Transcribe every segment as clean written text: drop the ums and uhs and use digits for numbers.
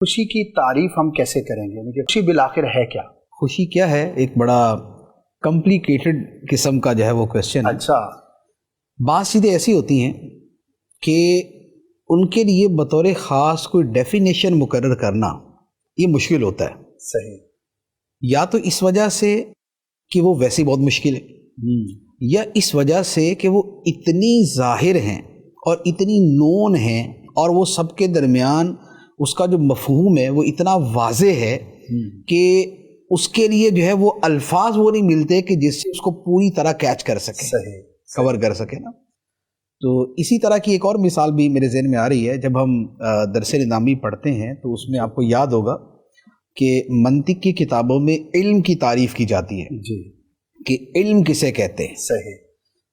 خوشی کی تعریف ہم کیسے کریں گے؟ یعنی کہ خوشی بالآخر ہے کیا؟ خوشی کیا ہے؟ ایک بڑا کمپلیکیٹڈ قسم کا جو ہے وہ کویسچن ہے۔ اچھا، بعض چیزیں ایسی ہوتی ہیں کہ ان کے لیے بطور خاص کوئی ڈیفینیشن مقرر کرنا یہ مشکل ہوتا ہے۔ صحیح۔ یا تو اس وجہ سے کہ وہ ویسی بہت مشکل ہے، یا اس وجہ سے کہ وہ اتنی ظاہر ہیں اور اتنی نون ہیں اور وہ سب کے درمیان اس کا جو مفہوم ہے وہ اتنا واضح ہے کہ اس کے لیے جو ہے وہ الفاظ وہ نہیں ملتے کہ جس سے اس کو پوری طرح کیچ کر سکے، صحیح، کور کر سکے نا۔ تو اسی طرح کی ایک اور مثال بھی میرے ذہن میں آ رہی ہے۔ جب ہم درس نظامی پڑھتے ہیں تو اس میں آپ کو یاد ہوگا کہ منطق کی کتابوں میں علم کی تعریف کی جاتی ہے جی، کہ علم کسے کہتے ہیں۔ صحیح۔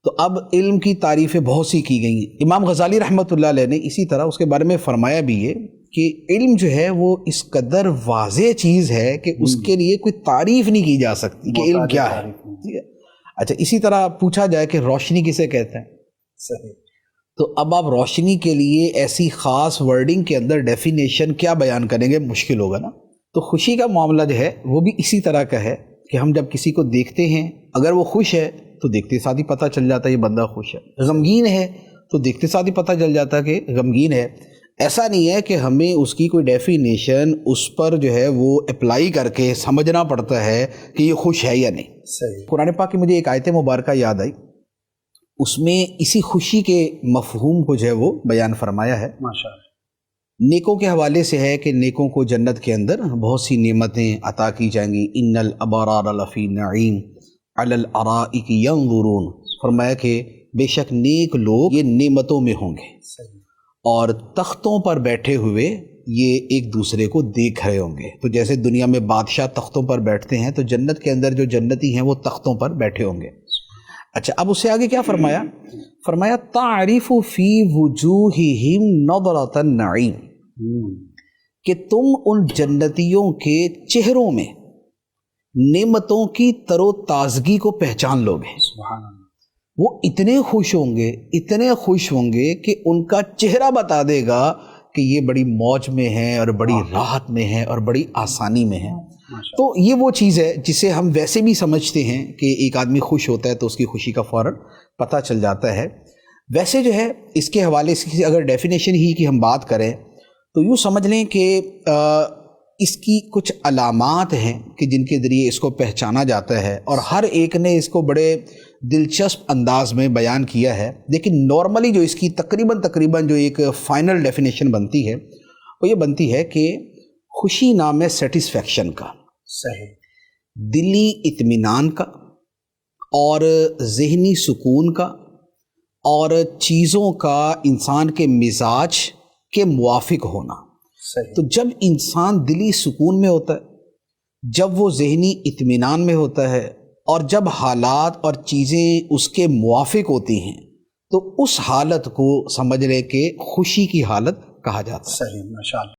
تو اب علم کی تعریفیں بہت سی کی گئی ہیں۔ امام غزالی رحمۃ اللہ علیہ نے اسی طرح اس کے بارے میں فرمایا بھی ہے کہ علم جو ہے وہ اس قدر واضح چیز ہے کہ اس کے لیے کوئی تعریف نہیں کی جا سکتی کہ علم کیا ہے۔ ٹھیک ہے؟ اچھا، اسی طرح پوچھا جائے کہ روشنی کسے کہتے ہیں، صحیح، تو اب آپ روشنی کے لیے ایسی خاص ورڈنگ کے اندر ڈیفینیشن کیا بیان کریں گے؟ مشکل ہوگا نا۔ تو خوشی کا معاملہ جو ہے وہ بھی اسی طرح کا ہے کہ ہم جب کسی کو دیکھتے ہیں، اگر وہ خوش ہے تو دیکھتے ساتھ ہی پتہ چل جاتا ہے یہ بندہ خوش ہے، غمگین ہے تو دیکھتے ساتھ ہی پتہ چل جاتا ہے کہ غمگین ہے۔ ایسا نہیں ہے کہ ہمیں اس کی کوئی ڈیفینیشن اس پر جو ہے وہ اپلائی کر کے سمجھنا پڑتا ہے کہ یہ خوش ہے یا نہیں۔ صحیح۔ قرآن پاک کی مجھے ایک آیت مبارکہ یاد آئی، اس میں اسی خوشی کے مفہوم کو جو ہے وہ بیان فرمایا ہے۔ ماشاءاللہ۔ نیکوں کے حوالے سے ہے کہ نیکوں کو جنت کے اندر بہت سی نعمتیں عطا کی جائیں گی۔ ان الابرار لفی نعیم علی الارائک ینظرون، فرمایا کہ بے شک نیک لوگ یہ نعمتوں میں ہوں گے صحیح۔ اور تختوں پر بیٹھے ہوئے یہ ایک دوسرے کو دیکھ رہے ہوں گے۔ تو جیسے دنیا میں بادشاہ تختوں پر بیٹھتے ہیں تو جنت کے اندر جو جنتی ہیں وہ تختوں پر بیٹھے ہوں گے۔ اچھا، اب اس سے آگے کیا فرمایا؟ فرمایا تعریف فی وجوہہم نضرۃ النعیم، کہ تم ان جنتیوں کے چہروں میں نعمتوں کی تر و تازگی کو پہچان لو گے۔ سبحان اللہ۔ وہ اتنے خوش ہوں گے، اتنے خوش ہوں گے کہ ان کا چہرہ بتا دے گا کہ یہ بڑی موج میں ہیں اور بڑی راحت میں ہیں اور بڑی آسانی میں ہیں۔ تو یہ وہ چیز ہے جسے ہم ویسے بھی سمجھتے ہیں کہ ایک آدمی خوش ہوتا ہے تو اس کی خوشی کا فوراً پتہ چل جاتا ہے۔ ویسے جو ہے اس کے حوالے سے اگر ڈیفینیشن ہی کی ہم بات کریں تو یوں سمجھ لیں کہ اس کی کچھ علامات ہیں کہ جن کے ذریعے اس کو پہچانا جاتا ہے، اور ہر ایک نے اس کو بڑے دلچسپ انداز میں بیان کیا ہے، لیکن نارملی جو اس کی تقریباً جو ایک فائنل ڈیفینیشن بنتی ہے وہ یہ بنتی ہے کہ خوشی نام ہے سیٹسفیکشن کا، صحیح، دلی اطمینان کا اور ذہنی سکون کا اور چیزوں کا انسان کے مزاج کے موافق ہونا۔ صحیح۔ تو جب انسان دلی سکون میں ہوتا ہے، جب وہ ذہنی اطمینان میں ہوتا ہے، اور جب حالات اور چیزیں اس کے موافق ہوتی ہیں تو اس حالت کو سمجھ لے کہ خوشی کی حالت کہا جاتا ہے۔ صحیح، ماشاءاللہ۔